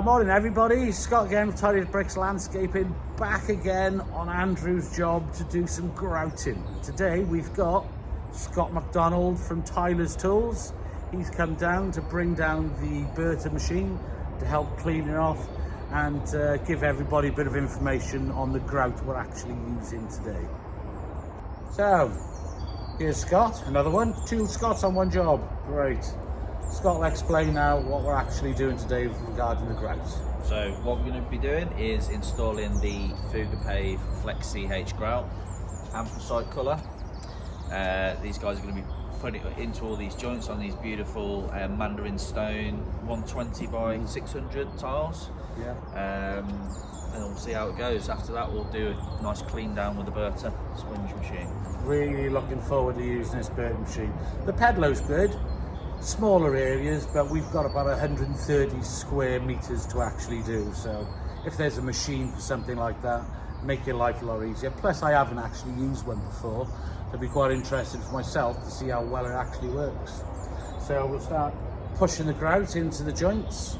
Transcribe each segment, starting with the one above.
So, morning everybody, Scott again with Untitled Bricks Landscaping, back again on Andrew's job to do some grouting. Today we've got Scott McDonald from Tyler's Tools. He's come down to bring down the BERTA machine to help clean it off and give everybody a bit of information on the grout we're actually using today. So, here's Scott, another one. Two Scotts on one job, great. Scott will explain now what we're actually doing today regarding the grout. So what we're going to be doing is installing the Fugapave Flex CH grout anthracite colour. These guys are going to be putting it into all these joints on these beautiful Mandarin stone 120 by 600 tiles. Yeah. And we'll see how it goes. After that we'll do a nice clean down with the BERTA sponge machine. Really looking forward to using this BERTA machine. The pedalo's good. Smaller areas, but we've got about 130 square meters to actually do, so if there's a machine for something like that, make your life a lot easier. Plus I haven't actually used one before, so it'd be quite interesting for myself to see how well it actually works. So we'll start pushing the grout into the joints.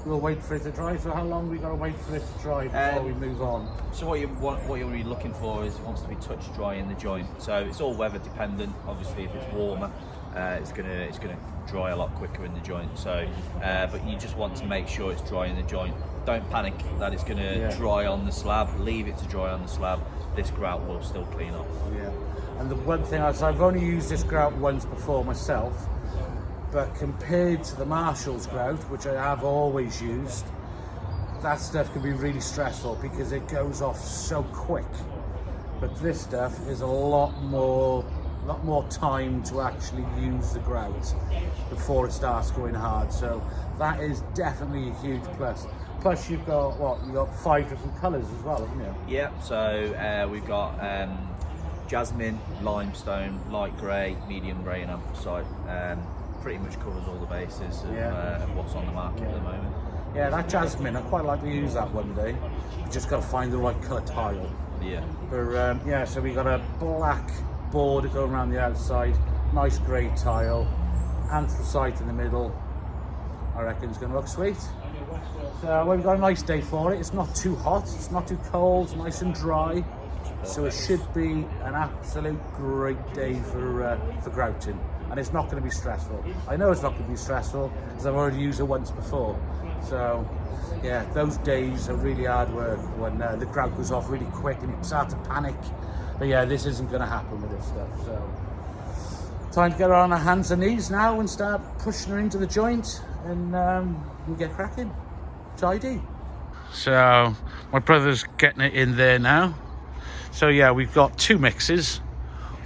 We'll wait for it to dry. So how long we got to wait for it to dry before we move on? So what you're really looking for is it wants to be touch dry in the joint. So it's all weather dependent. Obviously if it's warmer, it's gonna dry a lot quicker in the joint. So but you just want to make sure it's dry in the joint. Don't panic that it's gonna dry on the slab. Leave it to dry on the slab. This grout will still clean off. Yeah. And the one thing I've only used this grout once before myself, but compared to the Marshall's grout, which I have always used, that stuff can be really stressful because it goes off so quick. But this stuff is a lot more time to actually use the grout before it starts going hard. So that is definitely a huge plus. Plus you've got you've got 5 different colours as well, haven't you? Yeah, so we've got jasmine, limestone, light grey, medium grey and anthracite. Pretty much covers all the bases of what's on the market at the moment. Yeah, that jasmine, I'd quite like to use that one day. You just got to find the right colour tile. Yeah. But yeah, so we got a black border going around the outside, nice grey tile, anthracite in the middle. I reckon it's going to look sweet. So we've got a nice day for it. It's not too hot, it's not too cold, it's nice and dry. So it should be an absolute great day for grouting. And it's not going to be stressful. I know it's not going to be stressful because I've already used it once before. So yeah, those days are really hard work when the grout goes off really quick and you start to panic. But yeah, this isn't going to happen with this stuff. So time to get her on our hands and knees now and start pushing her into the joint and we'll get cracking. Tidy. So my brother's getting it in there now. So yeah, we've got 2 mixes.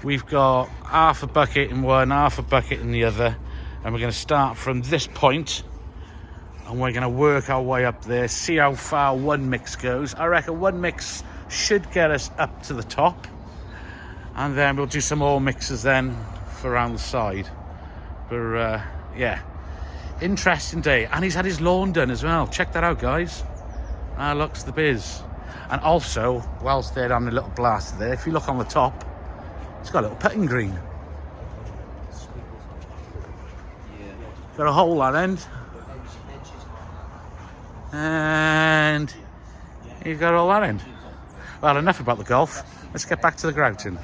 We've got half a bucket in one, half a bucket in the other, and we're going to start from this point and we're going to work our way up there, see how far one mix goes. I reckon one mix should get us up to the top, and then we'll do some more mixes then for around the side. But yeah, interesting day. And he's had his lawn done as well. Check that out, guys. Looks the biz. And also, whilst they're having a little blast there, if you look on the top, it's got a little putting green. Got a hole that end. And you've got all that end. Well, enough about the golf. Let's get back to the grouting.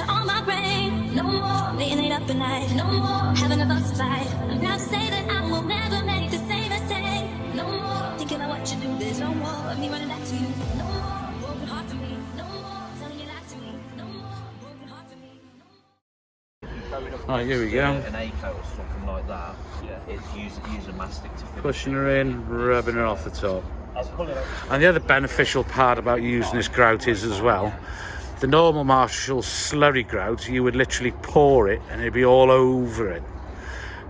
On my brain, no more laying it up at night, no more having a bus fight. I'm proud to say that I will never make the same mistake. No more thinking about what you do. There's no more of me running back to you. No more broken heart for me. No more telling your lies to me. No more broken heart for me. Right, here we go. An acre or something like that. Yeah. It's use a mastic to finish. Pushing her in, rubbing her off the top. And the other beneficial part about using this grout is as well, the normal Marshall slurry grout, you would literally pour it and it'd be all over it.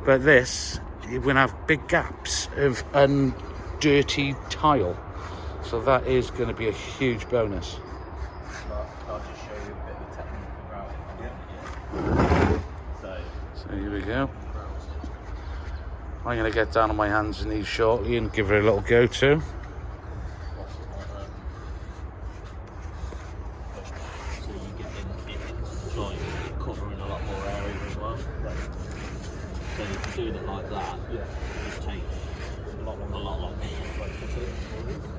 But this, you're going to have big gaps of undirty tile. So that is going to be a huge bonus. I'll just show you a bit of technique for grouting. So here we go. I'm going to get down on my hands and knees shortly and give it a little go to. So you get in joint covering a lot more area as well. So if you're doing it like that, it takes a lot longer.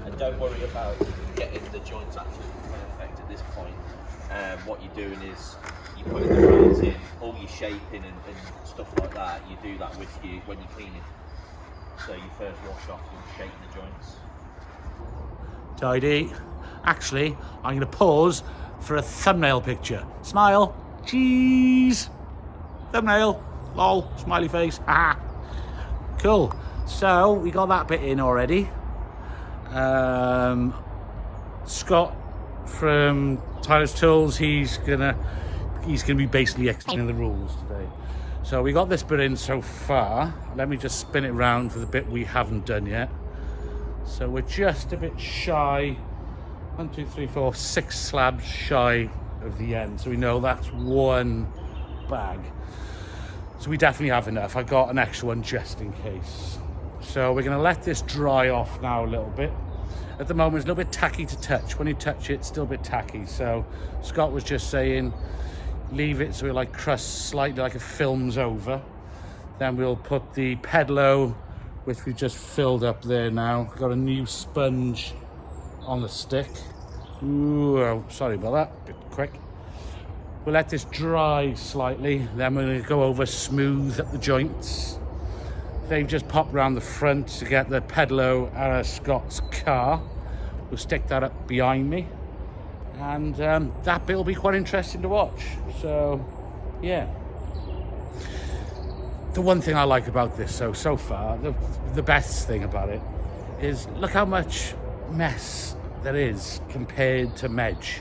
And don't worry about getting the joints absolutely perfect at this point. What you're doing is you're putting the grouts in, all your shaping and stuff like that. You do that with you when you're cleaning. So you first wash off and shape the joints. Tidy. Actually, I'm going to pause for a thumbnail picture. Smile. Cheese. Thumbnail. Lol. Smiley face. Ah. Cool. So we got that bit in already. Scott from Tyler's Tools, he's gonna be basically explaining the rules today. So we got this bit in so far. Let me just spin it round for the bit we haven't done yet. So we're just a bit shy, 1, 2, 3, 4, 6 slabs shy of the end. So we know that's one bag. So we definitely have enough. I got an extra one just in case. So we're gonna let this dry off now a little bit. At the moment, it's a little bit tacky to touch. When you touch it, it's still a bit tacky. So Scott was just saying, leave it so it like crusts slightly, like it films over. Then we'll put the pedalo, which we just filled up there now. Got a new sponge on the stick. Ooh, oh, sorry about that, a bit quick. We'll let this dry slightly. Then we're gonna go over, smooth up the joints. They've just popped around the front to get the pedalo out of Scott's car. We'll stick that up behind me. And that bit will be quite interesting to watch. So, yeah. The one thing I like about this, so far, the best thing about it, is look how much mess there is compared to Medge.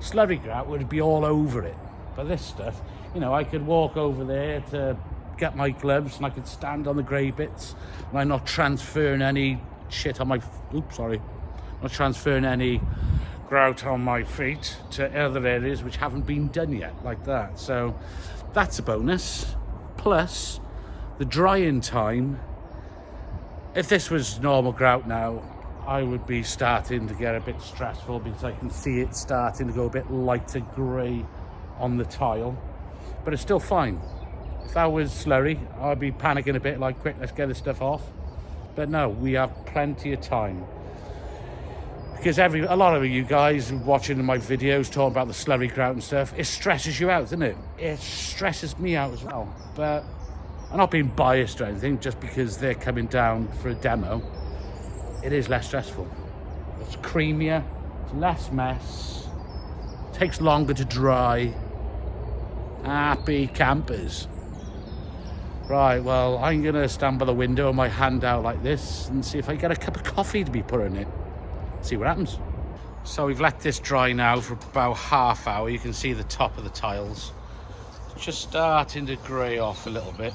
Slurry grout would be all over it. But this stuff, you know, I could walk over there to get my gloves and I could stand on the grey bits and I'm not transferring any shit on my, not transferring any grout on my feet to other areas which haven't been done yet, like that. So that's a bonus. Plus the drying time. If this was normal grout now, I would be starting to get a bit stressful because I can see it starting to go a bit lighter grey on the tile, but it's still fine. If that was slurry, I'd be panicking a bit, like, quick, let's get this stuff off. But no, we have plenty of time. Because a lot of you guys watching my videos talking about the slurry grout and stuff, it stresses you out, doesn't it? It stresses me out as well. But I'm not being biased or anything, just because they're coming down for a demo. It is less stressful. It's creamier, it's less mess, takes longer to dry. Happy campers. Right, well, I'm gonna stand by the window with my hand out like this and see if I get a cup of coffee to be put in it. See what happens. So we've let this dry now for about half hour. You can see the top of the tiles. It's just starting to grey off a little bit.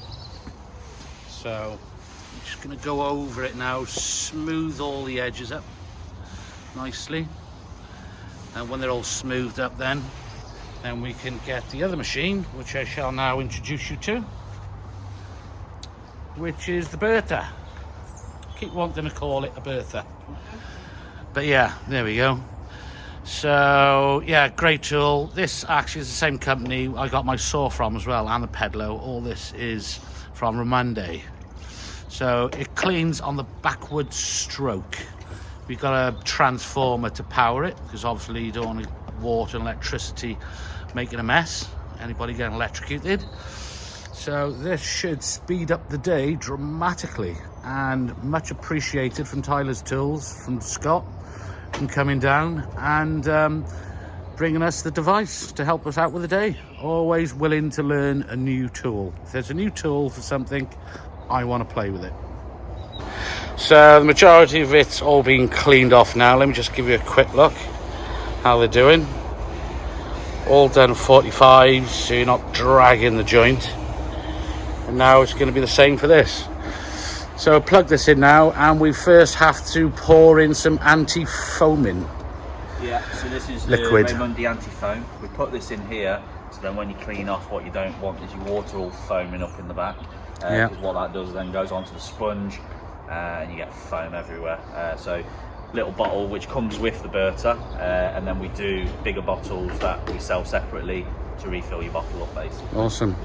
So I'm just gonna go over it now, smooth all the edges up nicely. And when they're all smoothed up then we can get the other machine, which I shall now introduce you to, which is the BERTA. Keep wanting to call it a BERTA. But yeah, there we go. So yeah, great tool. This actually is the same company I got my saw from as well, and the pedalo. All this is from Ramonde. So it cleans on the backward stroke. We've got a transformer to power it, because obviously you don't want water and electricity making a mess. Anybody getting electrocuted? So this should speed up the day dramatically, and much appreciated from Tyler's Tools, from Scott, from coming down and bringing us the device to help us out with the day. Always willing to learn a new tool. If there's a new tool for something, I want to play with it. So the majority of it's all been cleaned off now. Let me just give you a quick look how they're doing. All done 45s, so you're not dragging the joint. And now it's going to be the same for this. So plug this in now, and we first have to pour in some anti-foaming. Yeah, so this is liquid. The Raimondi anti-foam. We put this in here, so then when you clean off, what you don't want is your water all foaming up in the back. Because what that does then goes onto the sponge, and you get foam everywhere. So little bottle which comes with the BERTA, and then we do bigger bottles that we sell separately to refill your bottle up, basically. Awesome.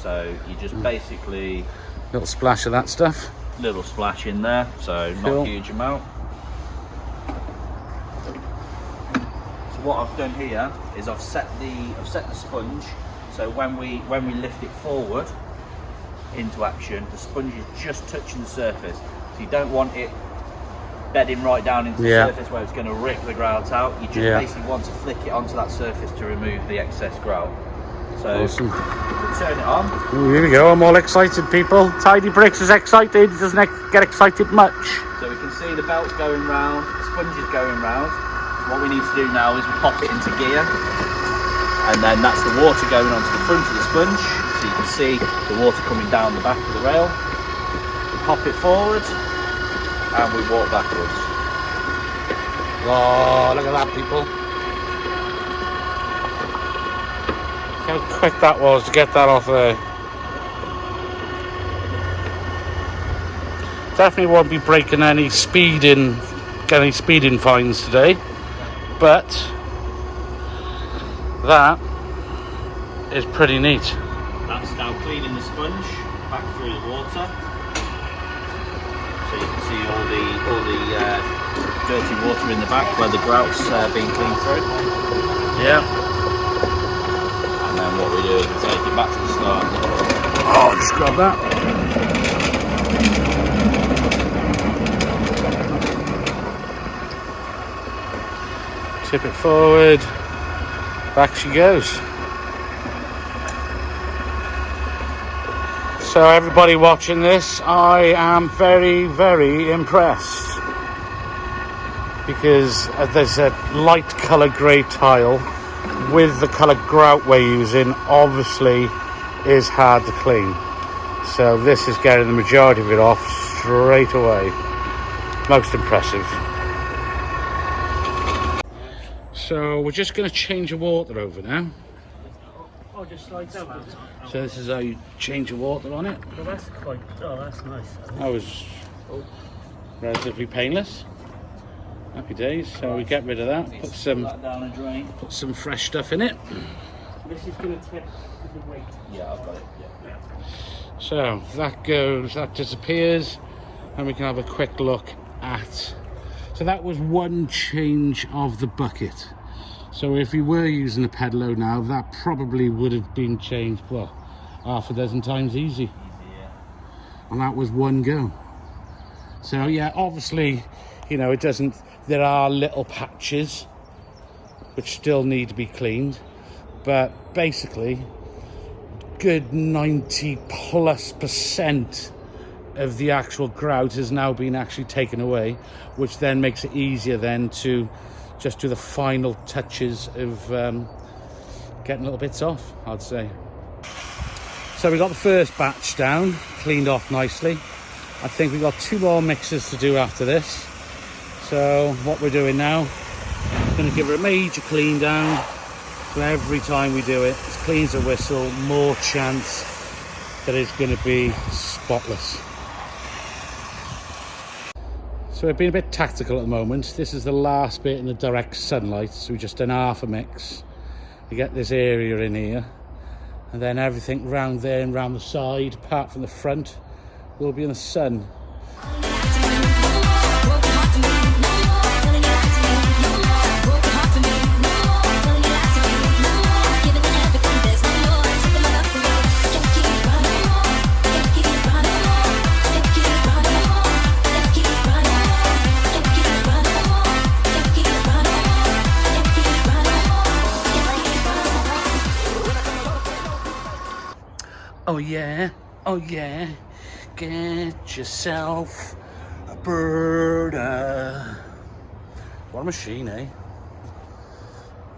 So you just basically... Little splash of that stuff. Little splash in there, so not a huge amount. So what I've done here is I've set the sponge, so when we lift it forward into action, the sponge is just touching the surface. So you don't want it bedding right down into the surface where it's going to rip the grout out. You just basically want to flick it onto that surface to remove the excess grout. So awesome. Turn it on. Ooh, here we go, I'm all excited, people. Tidy Bricks is excited, he doesn't get excited much. So we can see the belt's going round, the sponge is going round. What we need to do now is we pop it into gear, and then that's the water going onto the front of the sponge. So you can see the water coming down the back of the rail. We pop it forward, and we walk backwards. Oh, look at that, people. How quick that was to get that off there. Definitely won't be breaking any speeding fines today, but that is pretty neat. That's now cleaning the sponge back through the water, so you can see all the dirty water in the back where the grout's being cleaned through. Yeah. And then what we do is we take it back to the start. Oh, just grab that. Tip it forward. Back she goes. So everybody watching this, I am very, very impressed. Because there's a light colour grey tile with the colour grout we're using, obviously is hard to clean. So this is getting the majority of it off straight away. Most impressive. So we're just going to change the water over now. Oh, just slides out. So this is how you change the water on it. Well, that's quite. Oh, that's nice. That was relatively painless. Happy days. So we get rid of that. Put some fresh stuff in it. This is going to tip the weight. Yeah, I've got it. Yeah. So that disappears, and we can have a quick look at. So that was one change of the bucket. So if we were using a pedalo now, that probably would have been changed, well, half a dozen times easy. And that was one go. So yeah, obviously, you know, it doesn't, there are little patches which still need to be cleaned, but basically good 90+% of the actual grout has now been actually taken away, which then makes it easier then to just do the final touches of getting little bits off, I'd say. So we got the first batch down, cleaned off nicely. I think we've got 2 more mixes to do after this. So what we're doing now, going to give her a major clean down. So every time we do it, as clean as a whistle, more chance that it's going to be spotless. So we've been a bit tactical at the moment. This is the last bit in the direct sunlight, so we've just done half a mix. We get this area in here, and then everything round there and round the side, apart from the front, will be in the sun. Oh yeah, get yourself a BERTA. What a machine, eh?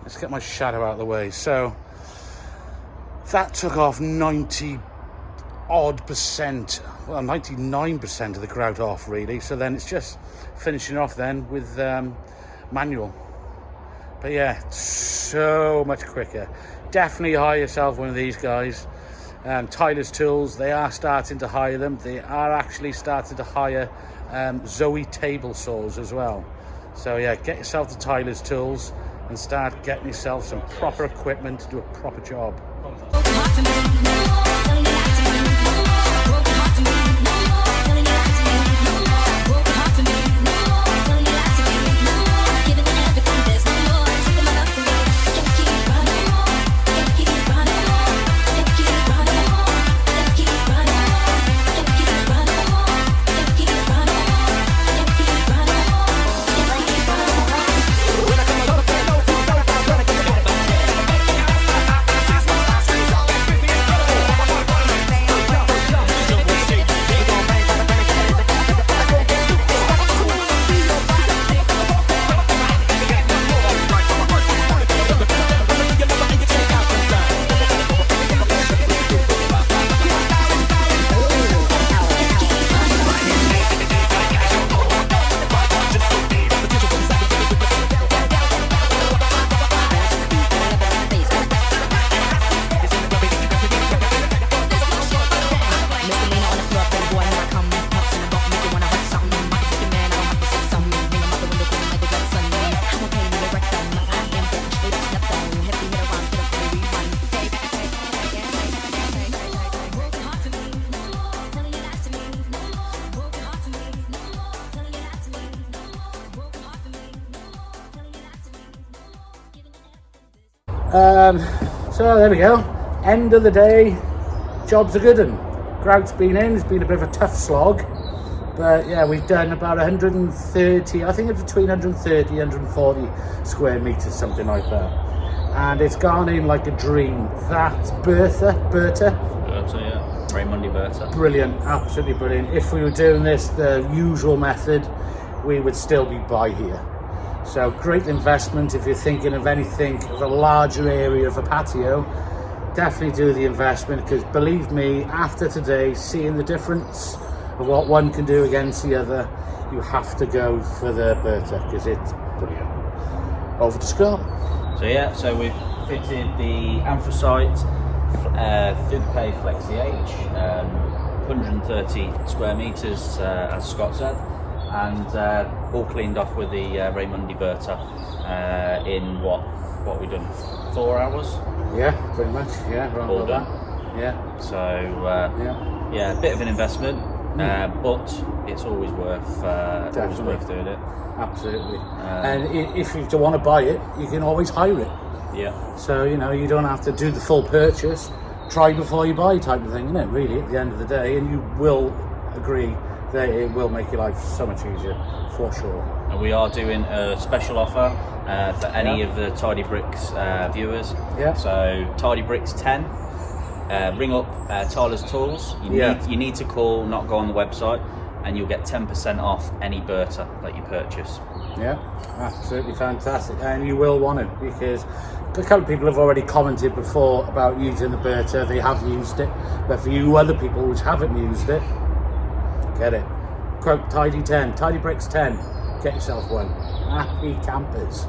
Let's get my shadow out of the way. So that took off 90 odd percent, well 99% of the grout off really. So then it's just finishing off then with manual. But yeah, so much quicker. Definitely hire yourself one of these guys. Tyler's Tools, they are starting to hire them. They are actually starting to hire Zoe table saws as well. So yeah, get yourself to Tyler's Tools and start getting yourself some proper equipment to do a proper job. So there we go, end of the day, job's a good one. Grout's been in, it's been a bit of a tough slog, but yeah, we've done about 130, I think it's between 130 140 square meters, something like that, and it's gone in like a dream. That's BERTA, yeah, Raymundi BERTA. Brilliant, absolutely brilliant. If we were doing this the usual method, we would still be by here. So great investment if you're thinking of anything of a larger area of a patio. Definitely do the investment, because believe me, after today, seeing the difference of what one can do against the other, you have to go for the BERTA because it's brilliant. Over to Scott. So yeah, so we've fitted the anthracite through the pay Flexi H, 130 square meters as Scott said, and all cleaned off with the Raymundi BERTA in what we done, 4 hours? Yeah, pretty much. Yeah, around all about done. that. Yeah. So yeah, a bit of an investment, but it's always worth doing it. Absolutely. And if you don't want to buy it, you can always hire it. Yeah. So you don't have to do the full purchase. Try before you buy, type of thing. Really, at the end of the day, and you will agree that it will make your life so much easier, for sure. And we are doing a special offer for any of the Tidy Bricks viewers. Yeah. So Tidy Bricks 10. Ring up Tyler's Tools. You need to call, not go on the website, and you'll get 10% off any BERTA that you purchase. Yeah, absolutely fantastic. And you will want it, because a couple of people have already commented before about using the BERTA. They have used it, but for you other people which haven't used it, get it. Quote Tidy 10, Tidy Bricks 10. Get yourself one. Happy campers.